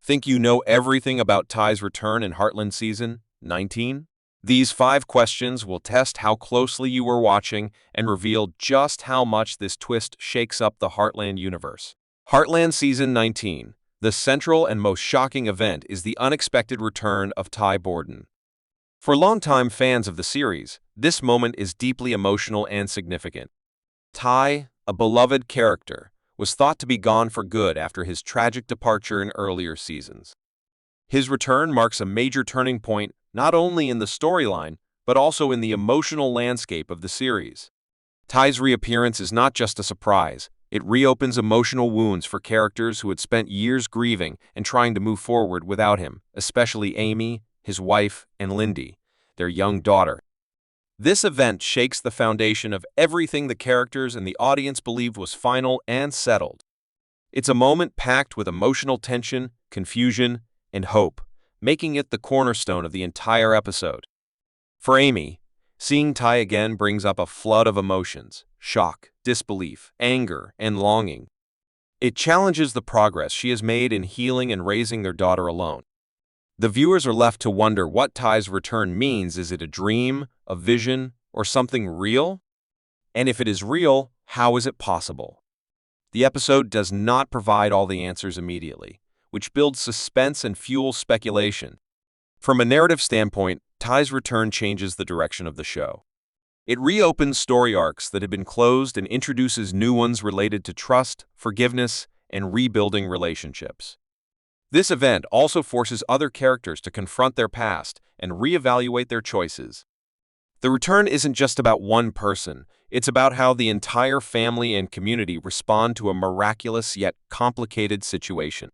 Think you know everything about Ty's return in Heartland Season 19? These 5 questions will test how closely you were watching and reveal just how much this twist shakes up the Heartland universe. Heartland Season 19. The central and most shocking event is the unexpected return of Ty Borden. For longtime fans of the series, this moment is deeply emotional and significant. Ty, a beloved character, was thought to be gone for good after his tragic departure in earlier seasons. His return marks a major turning point not only in the storyline, but also in the emotional landscape of the series. Ty's reappearance is not just a surprise, it reopens emotional wounds for characters who had spent years grieving and trying to move forward without him, especially Amy, his wife, and Lindy, their young daughter. This event shakes the foundation of everything the characters and the audience believed was final and settled. It's a moment packed with emotional tension, confusion, and hope, making it the cornerstone of the entire episode. For Amy, seeing Ty again brings up a flood of emotions: shock, disbelief, anger, and longing. It challenges the progress she has made in healing and raising their daughter alone. The viewers are left to wonder what Ty's return means. Is it a dream, a vision, or something real? And if it is real, how is it possible? The episode does not provide all the answers immediately, which builds suspense and fuels speculation. From a narrative standpoint, Ty's return changes the direction of the show. It reopens story arcs that had been closed and introduces new ones related to trust, forgiveness, and rebuilding relationships. This event also forces other characters to confront their past and reevaluate their choices. The return isn't just about one person, it's about how the entire family and community respond to a miraculous yet complicated situation.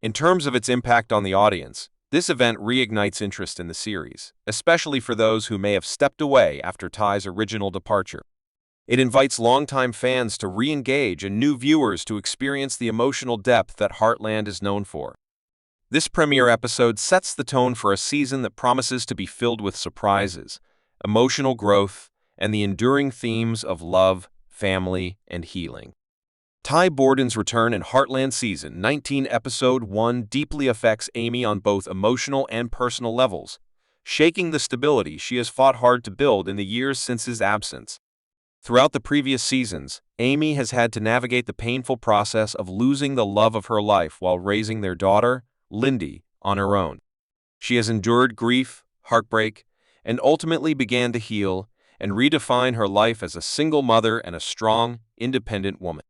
In terms of its impact on the audience, this event reignites interest in the series, especially for those who may have stepped away after Ty's original departure. It invites longtime fans to re-engage and new viewers to experience the emotional depth that Heartland is known for. This premiere episode sets the tone for a season that promises to be filled with surprises, emotional growth, and the enduring themes of love, family, and healing. Ty Borden's return in Heartland Season 19 Episode 1 deeply affects Amy on both emotional and personal levels, shaking the stability she has fought hard to build in the years since his absence. Throughout the previous seasons, Amy has had to navigate the painful process of losing the love of her life while raising their daughter, Lindy, on her own. She has endured grief, heartbreak, and ultimately began to heal and redefine her life as a single mother and a strong, independent woman.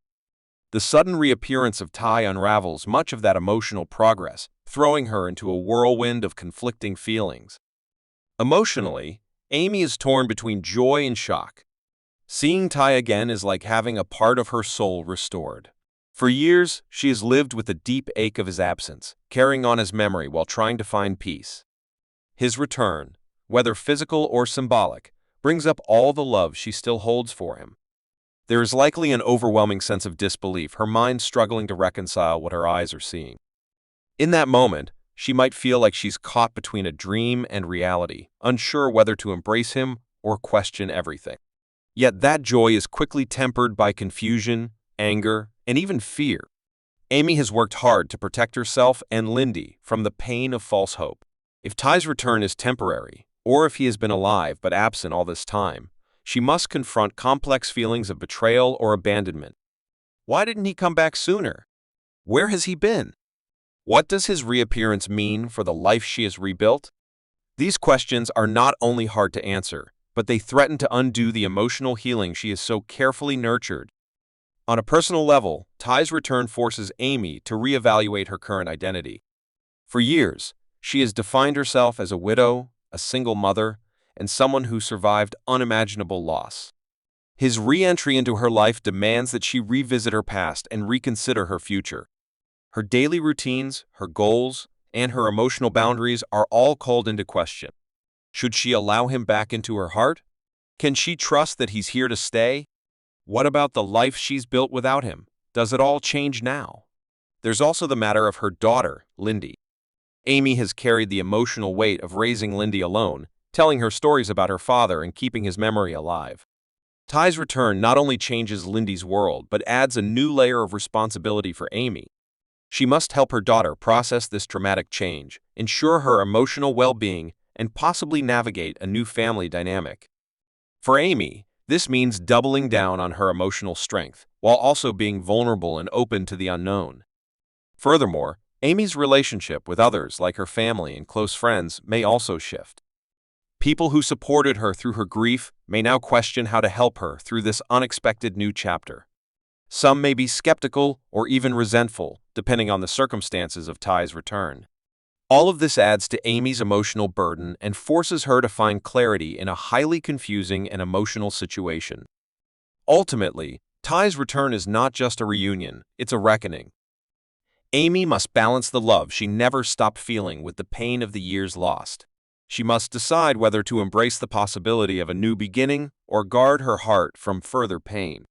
The sudden reappearance of Ty unravels much of that emotional progress, throwing her into a whirlwind of conflicting feelings. Emotionally, Amy is torn between joy and shock. Seeing Ty again is like having a part of her soul restored. For years, she has lived with the deep ache of his absence, carrying on his memory while trying to find peace. His return, whether physical or symbolic, brings up all the love she still holds for him. There is likely an overwhelming sense of disbelief, her mind struggling to reconcile what her eyes are seeing. In that moment, she might feel like she's caught between a dream and reality, unsure whether to embrace him or question everything. Yet that joy is quickly tempered by confusion, anger, and even fear. Amy has worked hard to protect herself and Lindy from the pain of false hope. If Ty's return is temporary, or if he has been alive but absent all this time, she must confront complex feelings of betrayal or abandonment. Why didn't he come back sooner? Where has he been? What does his reappearance mean for the life she has rebuilt? These questions are not only hard to answer, but they threaten to undo the emotional healing she has so carefully nurtured. On a personal level, Ty's return forces Amy to reevaluate her current identity. For years, she has defined herself as a widow, a single mother, and someone who survived unimaginable loss. His re-entry into her life demands that she revisit her past and reconsider her future. Her daily routines, her goals, and her emotional boundaries are all called into question. Should she allow him back into her heart? Can she trust that he's here to stay? What about the life she's built without him? Does it all change now? There's also the matter of her daughter, Lindy. Amy has carried the emotional weight of raising Lindy alone, telling her stories about her father and keeping his memory alive. Ty's return not only changes Lindy's world, but adds a new layer of responsibility for Amy. She must help her daughter process this traumatic change, ensure her emotional well-being, and possibly navigate a new family dynamic. For Amy, this means doubling down on her emotional strength, while also being vulnerable and open to the unknown. Furthermore, Amy's relationship with others like her family and close friends may also shift. People who supported her through her grief may now question how to help her through this unexpected new chapter. Some may be skeptical or even resentful, depending on the circumstances of Ty's return. All of this adds to Amy's emotional burden and forces her to find clarity in a highly confusing and emotional situation. Ultimately, Ty's return is not just a reunion, it's a reckoning. Amy must balance the love she never stopped feeling with the pain of the years lost. She must decide whether to embrace the possibility of a new beginning or guard her heart from further pain.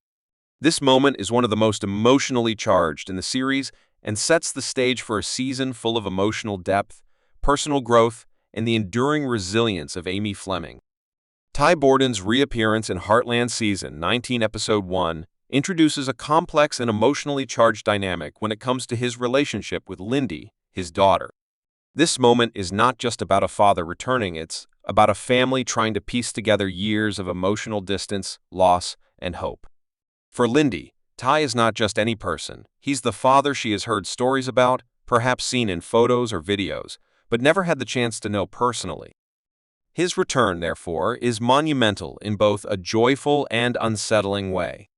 This moment is one of the most emotionally charged in the series and sets the stage for a season full of emotional depth, personal growth, and the enduring resilience of Amy Fleming. Ty Borden's reappearance in Heartland Season 19 Episode 1 introduces a complex and emotionally charged dynamic when it comes to his relationship with Lindy, his daughter. This moment is not just about a father returning, it's about a family trying to piece together years of emotional distance, loss, and hope. For Lindy, Ty is not just any person. He's the father she has heard stories about, perhaps seen in photos or videos, but never had the chance to know personally. His return, therefore, is monumental in both a joyful and unsettling way.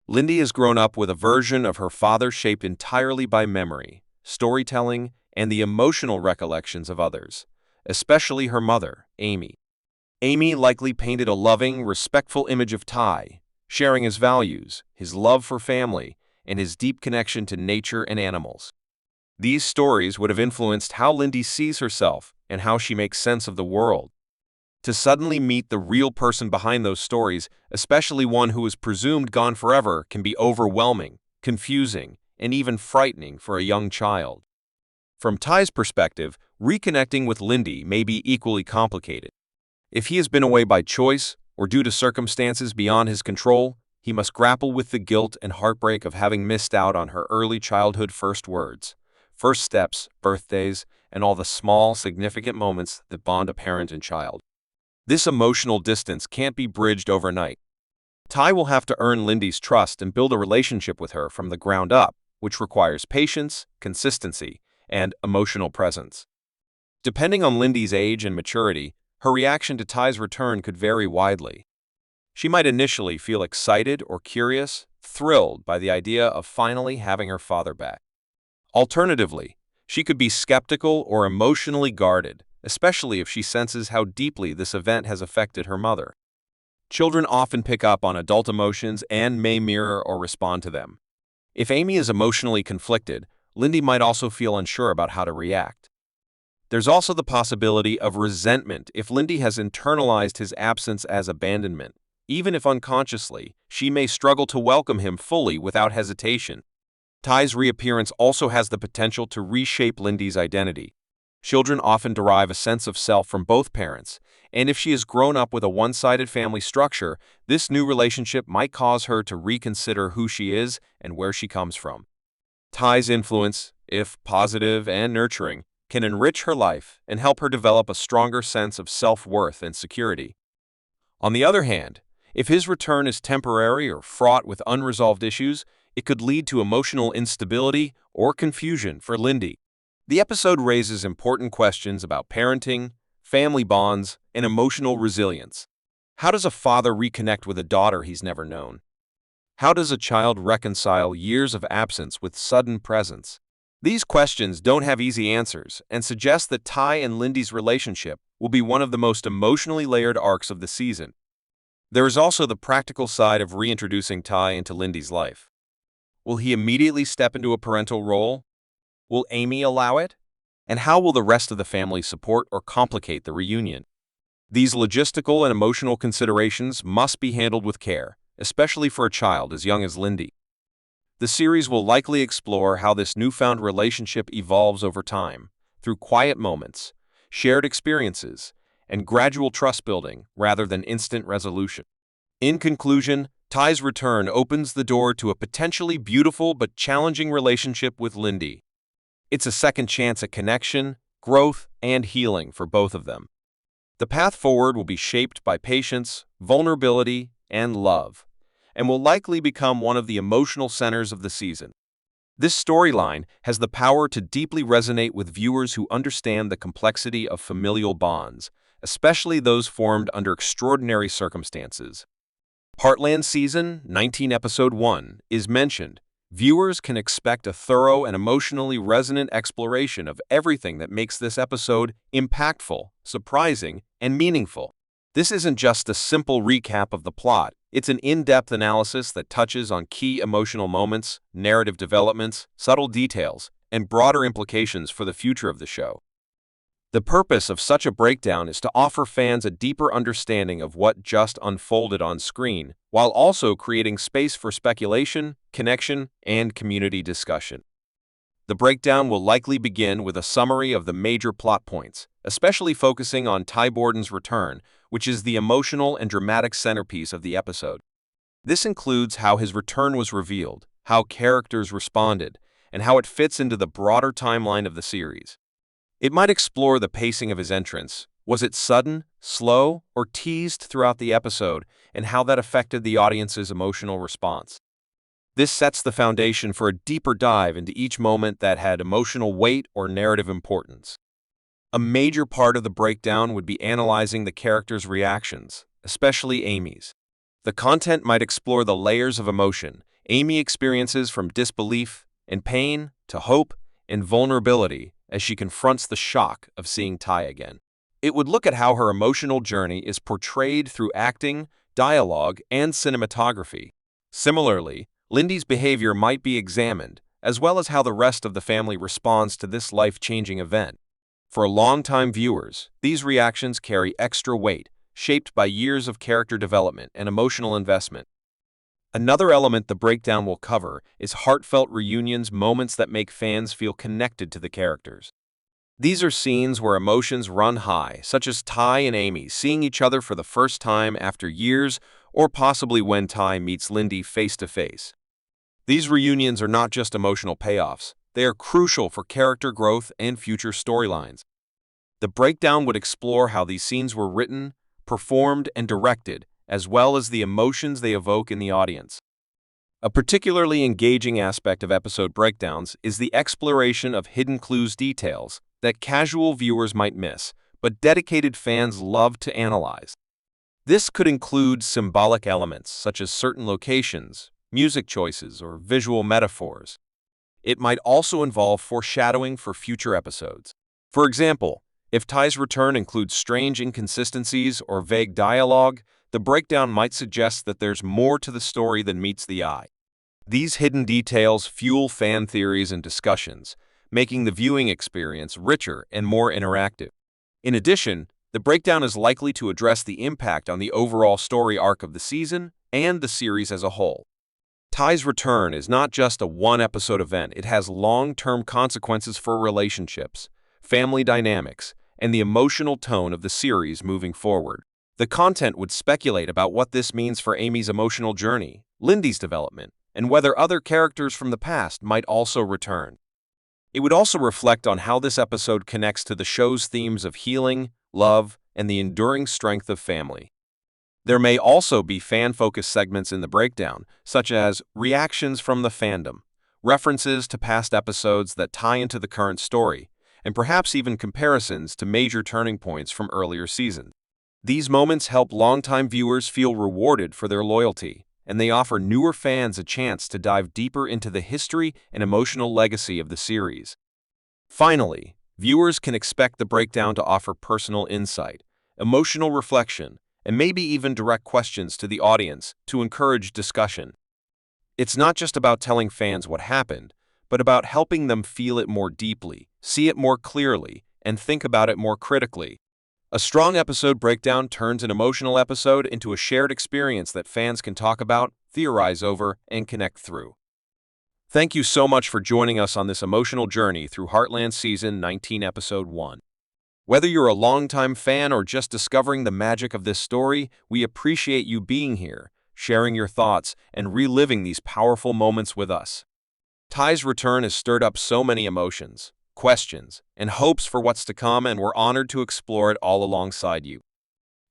Lindy has grown up with a version of her father shaped entirely by memory, storytelling, and the emotional recollections of others, especially her mother, Amy. Amy likely painted a loving, respectful image of Ty, sharing his values, his love for family, and his deep connection to nature and animals. These stories would have influenced how Lindy sees herself and how she makes sense of the world. To suddenly meet the real person behind those stories, especially one who is presumed gone forever, can be overwhelming, confusing, and even frightening for a young child. From Ty's perspective, reconnecting with Lindy may be equally complicated. If he has been away by choice or due to circumstances beyond his control, he must grapple with the guilt and heartbreak of having missed out on her early childhood first words, first steps, birthdays, and all the small, significant moments that bond a parent and child. This emotional distance can't be bridged overnight. Ty will have to earn Lindy's trust and build a relationship with her from the ground up, which requires patience, consistency, and emotional presence. Depending on Lindy's age and maturity, her reaction to Ty's return could vary widely. She might initially feel excited or curious, thrilled by the idea of finally having her father back. Alternatively, she could be skeptical or emotionally guarded, especially if she senses how deeply this event has affected her mother. Children often pick up on adult emotions and may mirror or respond to them. If Amy is emotionally conflicted, Lindy might also feel unsure about how to react. There's also the possibility of resentment if Lindy has internalized his absence as abandonment. Even if unconsciously, she may struggle to welcome him fully without hesitation. Ty's reappearance also has the potential to reshape Lindy's identity. Children often derive a sense of self from both parents, and if she has grown up with a one-sided family structure, this new relationship might cause her to reconsider who she is and where she comes from. Ty's influence, if positive and nurturing, can enrich her life and help her develop a stronger sense of self-worth and security. On the other hand, if his return is temporary or fraught with unresolved issues, it could lead to emotional instability or confusion for Lindy. The episode raises important questions about parenting, family bonds, and emotional resilience. How does a father reconnect with a daughter he's never known? How does a child reconcile years of absence with sudden presence? These questions don't have easy answers and suggest that Ty and Lindy's relationship will be one of the most emotionally layered arcs of the season. There is also the practical side of reintroducing Ty into Lindy's life. Will he immediately step into a parental role? Will Amy allow it? And how will the rest of the family support or complicate the reunion? These logistical and emotional considerations must be handled with care, especially for a child as young as Lindy. The series will likely explore how this newfound relationship evolves over time, through quiet moments, shared experiences, and gradual trust building rather than instant resolution. In conclusion, Ty's return opens the door to a potentially beautiful but challenging relationship with Lindy. It's a second chance at connection, growth, and healing for both of them. The path forward will be shaped by patience, vulnerability, and love, and will likely become one of the emotional centers of the season. This storyline has the power to deeply resonate with viewers who understand the complexity of familial bonds, especially those formed under extraordinary circumstances. Heartland Season 19 Episode 1 is mentioned. Viewers can expect a thorough and emotionally resonant exploration of everything that makes this episode impactful, surprising, and meaningful. This isn't just a simple recap of the plot, it's an in-depth analysis that touches on key emotional moments, narrative developments, subtle details, and broader implications for the future of the show. The purpose of such a breakdown is to offer fans a deeper understanding of what just unfolded on screen, while also creating space for speculation, connection, and community discussion. The breakdown will likely begin with a summary of the major plot points, especially focusing on Borden's return, which is the emotional and dramatic centerpiece of the episode. This includes how his return was revealed, how characters responded, and how it fits into the broader timeline of the series. It might explore the pacing of his entrance. Was it sudden, slow, or teased throughout the episode, and how that affected the audience's emotional response? This sets the foundation for a deeper dive into each moment that had emotional weight or narrative importance. A major part of the breakdown would be analyzing the characters' reactions, especially Amy's. The content might explore the layers of emotion Amy experiences, from disbelief and pain to hope and vulnerability as she confronts the shock of seeing Ty again. It would look at how her emotional journey is portrayed through acting, dialogue, and cinematography. Similarly, Lindy's behavior might be examined, as well as how the rest of the family responds to this life-changing event. For longtime viewers, these reactions carry extra weight, shaped by years of character development and emotional investment. Another element the breakdown will cover is heartfelt reunions, moments that make fans feel connected to the characters. These are scenes where emotions run high, such as Ty and Amy seeing each other for the first time after years, or possibly when Ty meets Lindy face to face. These reunions are not just emotional payoffs, they are crucial for character growth and future storylines. The breakdown would explore how these scenes were written, performed, and directed, as well as the emotions they evoke in the audience. A particularly engaging aspect of episode breakdowns is the exploration of hidden clues, details that casual viewers might miss, but dedicated fans love to analyze. This could include symbolic elements such as certain locations, music choices, or visual metaphors. It might also involve foreshadowing for future episodes. For example, if Ty's return includes strange inconsistencies or vague dialogue, the breakdown might suggest that there's more to the story than meets the eye. These hidden details fuel fan theories and discussions, making the viewing experience richer and more interactive. In addition, the breakdown is likely to address the impact on the overall story arc of the season and the series as a whole. Ty's return is not just a one-episode event, it has long-term consequences for relationships, family dynamics, and the emotional tone of the series moving forward. The content would speculate about what this means for Amy's emotional journey, Lindy's development, and whether other characters from the past might also return. It would also reflect on how this episode connects to the show's themes of healing, love, and the enduring strength of family. There may also be fan-focused segments in the breakdown, such as reactions from the fandom, references to past episodes that tie into the current story, and perhaps even comparisons to major turning points from earlier seasons. These moments help longtime viewers feel rewarded for their loyalty, and they offer newer fans a chance to dive deeper into the history and emotional legacy of the series. Finally, viewers can expect the breakdown to offer personal insight, emotional reflection, and maybe even direct questions to the audience to encourage discussion. It's not just about telling fans what happened, but about helping them feel it more deeply, see it more clearly, and think about it more critically. A strong episode breakdown turns an emotional episode into a shared experience that fans can talk about, theorize over, and connect through. Thank you so much for joining us on this emotional journey through Heartland Season 19 Episode 1. Whether you're a longtime fan or just discovering the magic of this story, we appreciate you being here, sharing your thoughts, and reliving these powerful moments with us. Ty's return has stirred up so many emotions. questions, and hopes for what's to come, and we're honored to explore it all alongside you.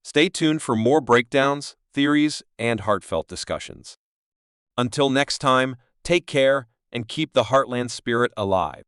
Stay tuned for more breakdowns, theories, and heartfelt discussions. Until next time, take care and keep the Heartland spirit alive.